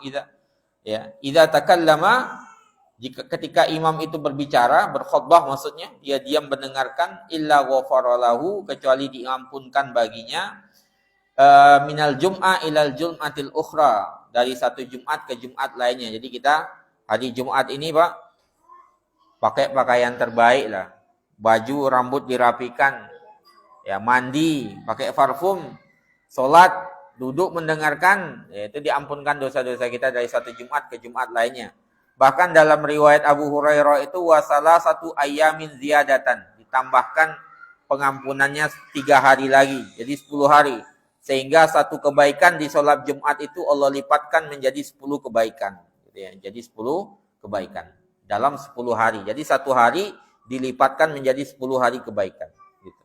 Idza takallama, ketika imam itu berbicara, berkhutbah maksudnya, dia diam mendengarkan, illa ghafara lahu, kecuali diampunkan baginya, minal jum'ah ilal jum'atil ukhra, dari satu Jumat ke Jumat lainnya. Jadi kita hari Jumat ini Pak pakai pakaian terbaik lah, baju rambut dirapikan, ya mandi, pakai parfum, sholat, duduk mendengarkan, yaitu diampunkan dosa-dosa kita dari satu Jumat ke Jumat lainnya. Bahkan dalam riwayat Abu Hurairah itu wasalah satu ayamin ziyadatan, ditambahkan pengampunannya 3 hari lagi, jadi 10 hari. Sehingga satu kebaikan di sholat Jumat itu Allah lipatkan menjadi 10 kebaikan. Jadi 10 kebaikan dalam 10 hari. Jadi satu hari dilipatkan menjadi 10 hari kebaikan. Gitu.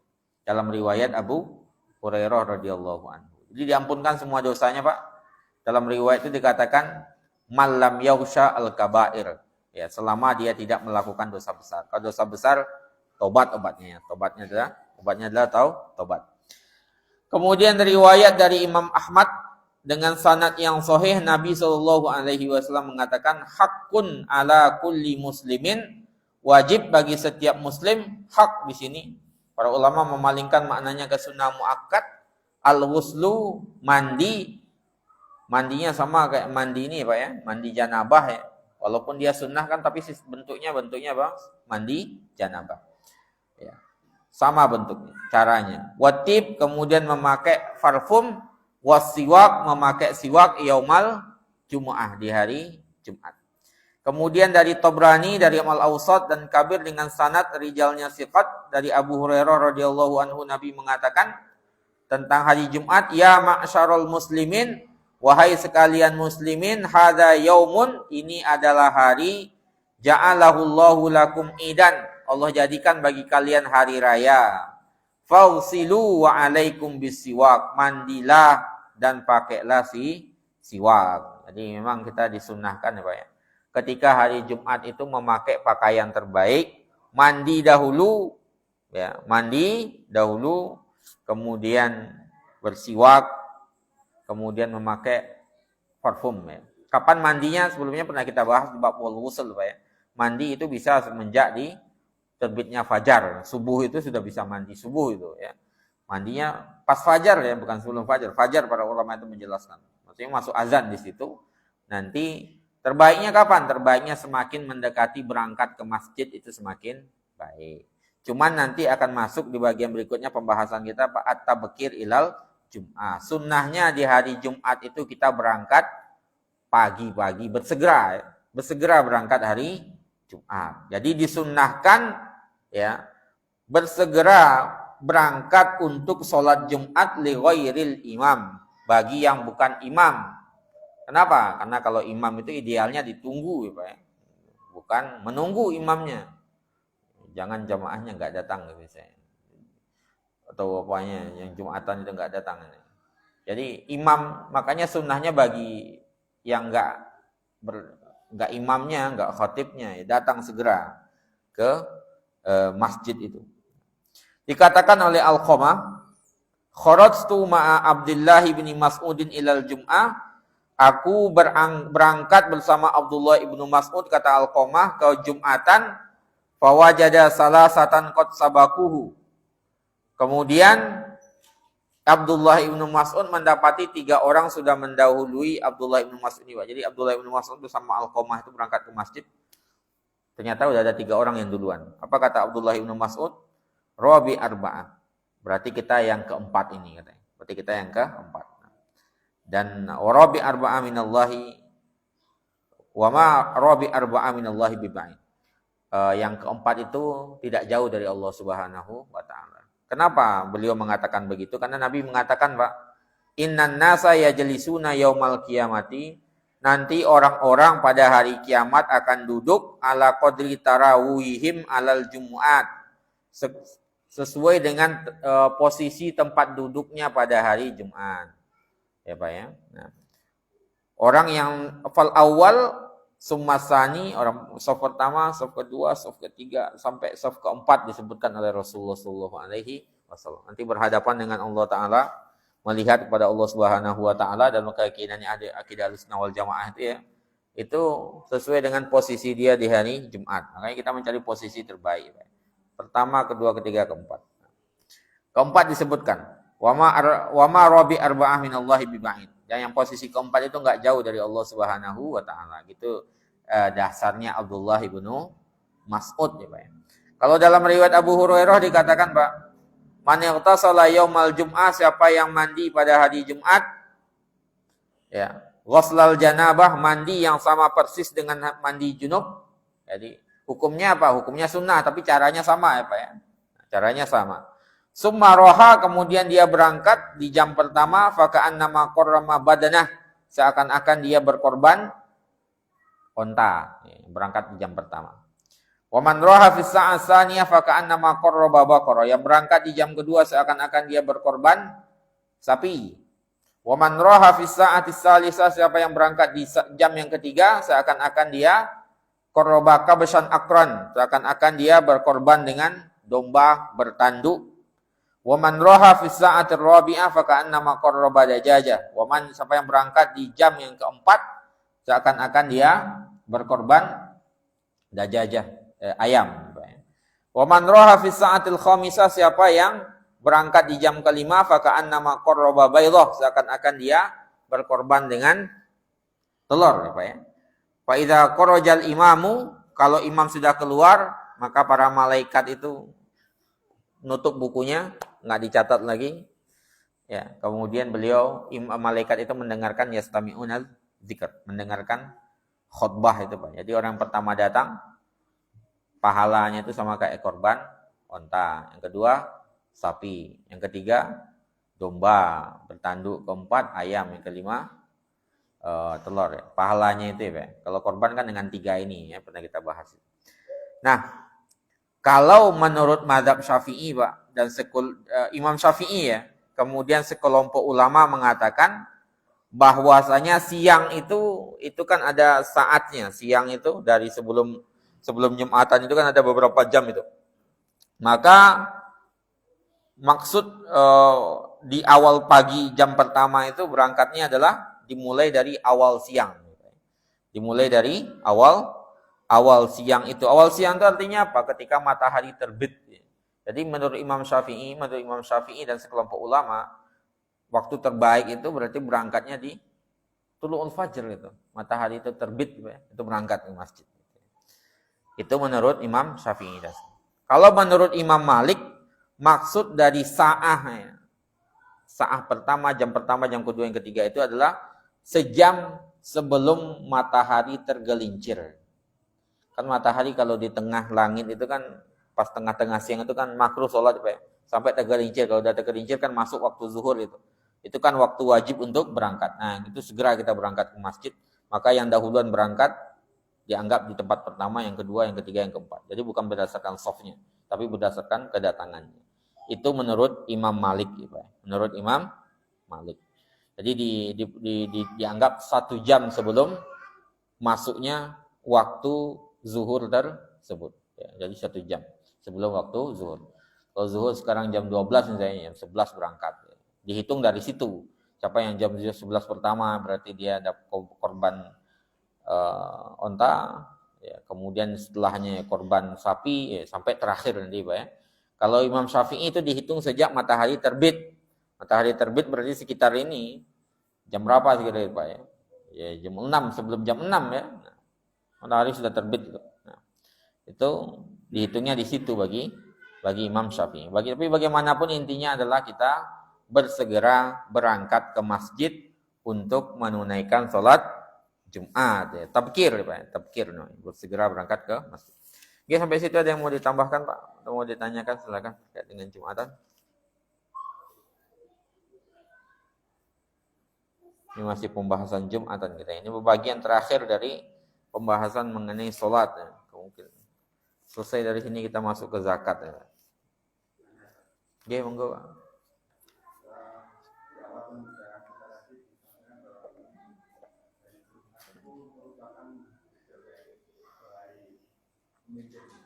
Dalam riwayat Abu Hurairah radhiyallahu anhu. Jadi diampunkan semua dosanya Pak. Dalam riwayat itu dikatakan malam yausha al-kabair. Ya, selama dia tidak melakukan dosa besar. Kalau dosa besar, tobat obatnya. Obatnya adalah tobat. Kemudian riwayat dari Imam Ahmad dengan sanad yang sahih, Nabi SAW mengatakan hakun ala kulli muslimin, wajib bagi setiap muslim. Hak di sini para ulama memalingkan maknanya ke sunnah muakkad. Al-ghuslu, mandi. Mandinya sama kayak mandi ini Pak ya, mandi janabah ya. Walaupun dia sunnah kan, tapi bentuknya apa? Mandi janabah. Ya. Sama bentuknya, caranya. Watib, kemudian memakai parfum. Wasiwak, memakai siwak yaumal Jumu'ah, di hari Jumat. Kemudian dari Tabrani, dari Al-Awsat dan Kabir dengan sanad rijalnya siqat dari Abu Hurairah radhiyallahu anhu, Nabi mengatakan tentang hari Jumat, ya ma'syarul muslimin, wahai sekalian muslimin, hadza yaumun, ini adalah hari ja'alahullahu lakum idan, Allah jadikan bagi kalian hari raya. Fausilu wa alaikum bisiwak, mandilah dan pakailah siwak. Jadi memang kita disunahkan ya Pak ya. Ketika hari Jumat itu memakai pakaian terbaik, mandi dahulu, kemudian bersiwak, kemudian memakai parfum ya. Kapan mandinya? Sebelumnya pernah kita bahas di bab ghusl Pak ya. Mandi itu bisa semenjak di terbitnya fajar, subuh itu sudah bisa mandi subuh itu ya. Mandinya pas fajar ya, bukan sebelum fajar. Fajar para ulama itu menjelaskan. Maksudnya masuk azan di situ. Nanti terbaiknya kapan? Terbaiknya semakin mendekati berangkat ke masjid itu semakin baik. Cuman nanti akan masuk di bagian berikutnya pembahasan kita at-tabkir ilal Jum'ah. Sunnahnya di hari Jumat itu kita berangkat pagi-pagi, bersegera berangkat hari Jumat. Jadi disunnahkan ya bersegera berangkat untuk sholat Jumat li ghairil imam, bagi yang bukan imam. Kenapa? Karena kalau imam itu idealnya ditunggu ya Pak ya. Bukan menunggu imamnya. Jangan jamaahnya enggak datang misalnya. Atau apanya yang Jumatan itu enggak datang. Jadi imam, makanya sunnahnya bagi yang enggak imamnya, enggak khatibnya, ya datang segera ke masjid itu. Dikatakan oleh Al-Qamah, kharajtu ma'a Abdullah bin Mas'udin ilal Jum'ah, aku berangkat bersama Abdullah ibnu Mas'ud, kata Al-Qamah, ke Jumatan, fawajada salasatan qad sabakuhu. Kemudian Abdullah ibnu Mas'ud mendapati 3 orang sudah mendahului Abdullah ibnu Mas'ud ini. Jadi Abdullah ibnu Mas'ud bersama Al-Qamah itu berangkat ke masjid. Ternyata sudah ada 3 orang yang duluan. Apa kata Abdullah ibnu Mas'ud? Rabi arba'ah. Berarti kita yang keempat ini katanya. Berarti kita yang keempat. Dan warabi arba'ah minallahi wa ma rabi arba'ah minallahi biba'id. Yang keempat itu tidak jauh dari Allah Subhanahu wa taala. Kenapa beliau mengatakan begitu? Karena Nabi mengatakan, Pak, innan nasa yajlisuna yaumal qiyamati. nanti orang-orang pada hari kiamat akan duduk ala qadri tarawihim alal Jum'at. Sesuai dengan posisi tempat duduknya pada hari Jumat. Ya Pak ya. Nah, orang yang fal awal summasani, orang saf pertama, saf kedua, saf ketiga sampai saf keempat disebutkan oleh Rasulullah sallallahu alaihi wasallam. Nanti berhadapan dengan Allah taala, melihat kepada Allah Subhanahu wa taala, dan keyakinannya ada akidah Ahlussunnah wal Jamaah itu ya. Itu sesuai dengan posisi dia di hari Jumat. Makanya kita mencari posisi terbaik. Pertama, kedua, ketiga, keempat. Keempat disebutkan wama rabi arba'ah minallahi biba'id. Dan yang posisi keempat itu enggak jauh dari Allah Subhanahu wa taala. Gitu dasarnya Abdullah ibnu Mas'ud ya Pak. Kalau dalam riwayat Abu Hurairah dikatakan Pak, man ightasala yaumal jum'ah, siapa yang mandi pada hari Jumat, ya, ghuslal janabah, mandi yang sama persis dengan mandi junub. Jadi hukumnya apa? Hukumnya sunnah, tapi caranya sama ya Pak ya. Caranya sama. Summa roha, kemudian dia berangkat di jam pertama, faka'annama qarrama badanah, seakan-akan dia berkorban onta, berangkat di jam pertama. Wa man roha fi sa'ah tsaniyah faka'annama qarraba baqara, yang berangkat di jam kedua seakan-akan dia berkorban sapi. Wa man roha fi sa'ati tsalisah, siapa yang berangkat di jam yang ketiga seakan-akan dia qarraba kabshan akran, seakan-akan dia berkorban dengan domba bertanduk. Waman roha fi sa'atir rabi'ah faka'annama qarraba dajajah. Waman, siapa yang berangkat di jam yang keempat seakan-akan dia berkorban dajajah, ayam. Waman roha fi sa'atil khamisah, siapa yang berangkat di jam kelima faka'annama qarraba baydah, seakan-akan dia berkorban dengan telur ya Pak ya. Fa idza kharajal imamu, kalau imam sudah keluar, maka para malaikat itu nutup bukunya, nggak dicatat lagi. Ya, kemudian beliau malaikat itu mendengarkan yastami'unal dzikr, mendengarkan khutbah itu Pak. Jadi orang pertama datang pahalanya itu sama kayak korban onta, yang kedua sapi, yang ketiga domba bertanduk, keempat ayam, yang kelima telur ya. Pahalanya itu ya Pak. Kalau korban kan dengan 3 ini ya, pernah kita bahas. Nah, kalau menurut mazhab Syafi'i Pak, dan Imam Syafi'i ya, kemudian sekelompok ulama mengatakan bahwasanya siang itu kan ada saatnya. Siang itu dari sebelum Jumatan itu kan ada beberapa jam itu. Maka maksud di awal pagi jam pertama itu berangkatnya adalah dimulai dari awal siang. Dimulai dari awal siang itu. Awal siang itu artinya apa? Ketika matahari terbit. Jadi menurut Imam Syafi'i dan sekelompok ulama, waktu terbaik itu berarti berangkatnya di tulu'ul fajr itu. Matahari itu terbit, itu berangkat ke masjid. Itu menurut Imam Syafi'i. Kalau menurut Imam Malik, maksud dari sa'ah pertama, jam kedua, yang ketiga itu adalah sejam sebelum matahari tergelincir. Kan matahari kalau di tengah langit itu kan pas tengah-tengah siang itu kan makruh sholat Pak. Sampai tergelincir. Kalau udah tergelincir kan masuk waktu zuhur itu. Itu kan waktu wajib untuk berangkat. Nah, itu segera kita berangkat ke masjid. Maka yang dahuluan berangkat dianggap di tempat pertama, yang kedua, yang ketiga, yang keempat. Jadi bukan berdasarkan softnya, tapi berdasarkan kedatangannya. Itu menurut Imam Malik Pak. Menurut Imam Malik. Jadi dianggap 1 jam sebelum masuknya waktu zuhur tersebut. Ya, jadi 1 jam sebelum waktu zuhur. Kalau zuhur sekarang jam 12 misalnya, jam 11 berangkat. Dihitung dari situ. Siapa yang jam 11 pertama berarti dia ada korban onta. Ya, kemudian setelahnya korban sapi, ya, sampai terakhir nanti Pak ya. Kalau Imam Syafi'i itu dihitung sejak matahari terbit. Matahari terbit berarti sekitar ini. Jam berapa sekitar Pak ya? Ya jam 6, sebelum jam 6 ya. Matahari sudah terbit. Nah, itu dihitungnya di situ bagi Imam Syafi'i. Tapi bagaimanapun intinya adalah kita bersegera berangkat ke masjid untuk menunaikan sholat Jumat. Ya. Tabkir Pak, tabkir. No. Bersegera berangkat ke masjid. Oke, sampai situ ada yang mau ditambahkan Pak? Atau mau ditanyakan, silakan terkait dengan Jumatan. Ini masih pembahasan Jumatan kita. Ini bagian terakhir dari pembahasan mengenai sholat. Ya. Mungkin selesai dari sini kita masuk ke zakat. Ya. Oke, monggo Pak.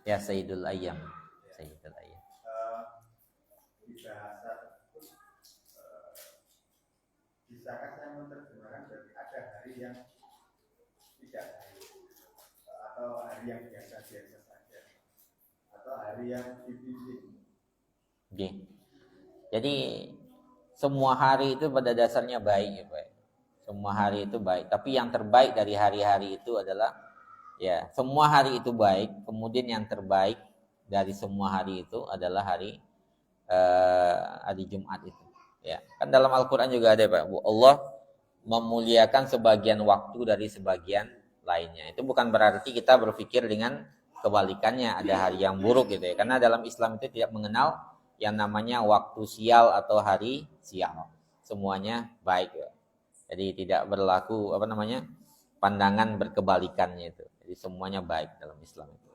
Ya Sayyidul Ayyam. Sayyidul Ayyam. Bisakah saya menerjemahkan berarti ada hari yang tidak baik atau hari yang biasa-biasa saja atau hari yang dipimpin? Oke. Jadi semua hari itu pada dasarnya baik ya Pak. Semua hari itu baik. Tapi yang terbaik dari hari-hari itu adalah ya semua hari itu baik. Kemudian yang terbaik dari semua hari itu adalah hari Jumat itu. Ya, kan dalam Al-Quran juga ada Pak, Allah memuliakan sebagian waktu dari sebagian lainnya. Itu bukan berarti kita berpikir dengan kebalikannya, ada hari yang buruk gitu ya. Karena dalam Islam itu tidak mengenal yang namanya waktu sial atau hari sial. Semuanya baik ya. Jadi tidak berlaku pandangan berkebalikannya itu. Jadi semuanya baik dalam Islam itu.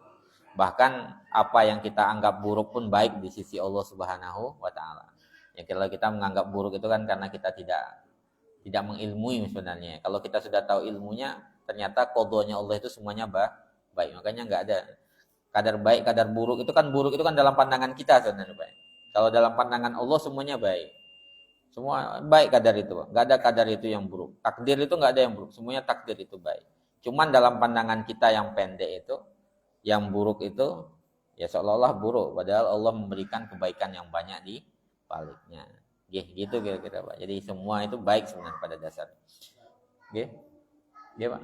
Bahkan apa yang kita anggap buruk pun baik di sisi Allah Subhanahu wa taala. Ya kalau kita menganggap buruk itu kan karena kita tidak mengilmui sebenarnya. Kalau kita sudah tahu ilmunya, ternyata qadanya Allah itu semuanya baik. Makanya enggak ada kadar baik, kadar buruk itu kan dalam pandangan kita sebenarnya baik. Kalau dalam pandangan Allah semuanya baik. Semua baik kadar itu, enggak ada kadar itu yang buruk. Takdir itu enggak ada yang buruk, semuanya takdir itu baik. Cuman dalam pandangan kita yang pendek itu, yang buruk itu ya seolah-olah buruk, padahal Allah memberikan kebaikan yang banyak di baliknya. Gitu kira-kira Pak. Jadi semua itu baik sebenarnya pada dasarnya. Nggih. Nggih Pak.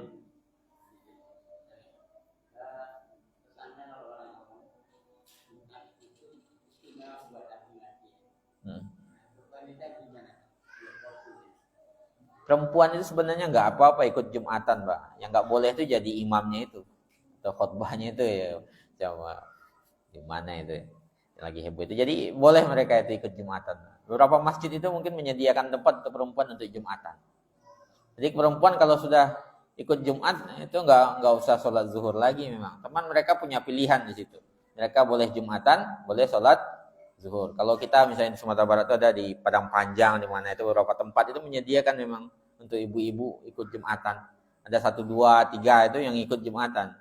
Perempuan itu sebenarnya nggak apa-apa ikut Jumatan Pak. Yang nggak boleh itu jadi imamnya itu atau khotbahnya itu ya sama gimana itu lagi heboh itu. Jadi boleh mereka itu ikut Jumatan. Beberapa masjid itu mungkin menyediakan tempat untuk perempuan untuk Jumatan. Jadi perempuan kalau sudah ikut Jumat itu nggak usah sholat zuhur lagi memang. Teman mereka punya pilihan di situ. Mereka boleh Jumatan, boleh sholat zuhur. Kalau kita misalnya di Sumatera Barat itu ada di Padang Panjang di mana itu beberapa tempat itu menyediakan memang untuk ibu-ibu ikut Jumatan. Ada 1, 2, 3 itu yang ikut Jumatan.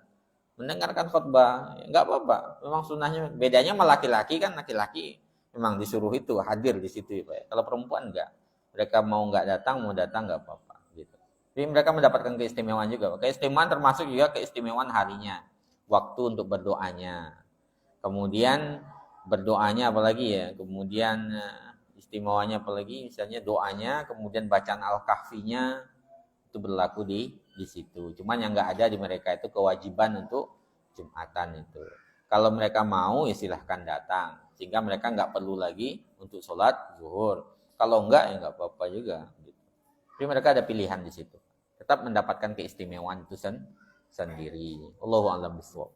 Mendengarkan khutbah, ya, nggak apa-apa. Memang sunnahnya bedanya sama laki-laki kan laki-laki memang disuruh itu hadir di situ ya Pak. Kalau perempuan enggak. Mereka mau datang enggak apa-apa gitu. Jadi mereka mendapatkan keistimewaan juga. Keistimewaan termasuk juga keistimewaan harinya. Waktu untuk berdoanya. Kemudian berdoanya apalagi ya. Kemudian istimewanya apalagi misalnya doanya, kemudian bacaan Al-Kahfinya itu berlaku di situ. Cuman yang enggak ada di mereka itu kewajiban untuk Jumatan itu. Kalau mereka mau ya silahkan datang. Sehingga mereka enggak perlu lagi untuk sholat zuhur. Kalau enggak ya enggak apa-apa juga. Gitu. Tapi mereka ada pilihan di situ. Tetap mendapatkan keistimewaan itu sendiri. Allahu a'lam bishawab.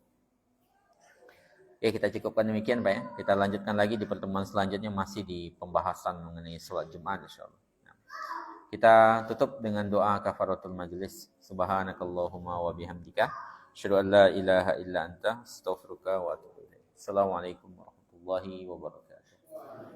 Oke, kita cukupkan demikian Pak ya. Kita lanjutkan lagi di pertemuan selanjutnya masih di pembahasan mengenai sholat Jumat insyaallah. Kita tutup dengan doa kafaratul majlis. Subhanakallahumma wa bihamdika asyhadu an la ilaha illa anta astaghfiruka wa atubu ilaik. Assalamualaikum warahmatullahi wabarakatuh.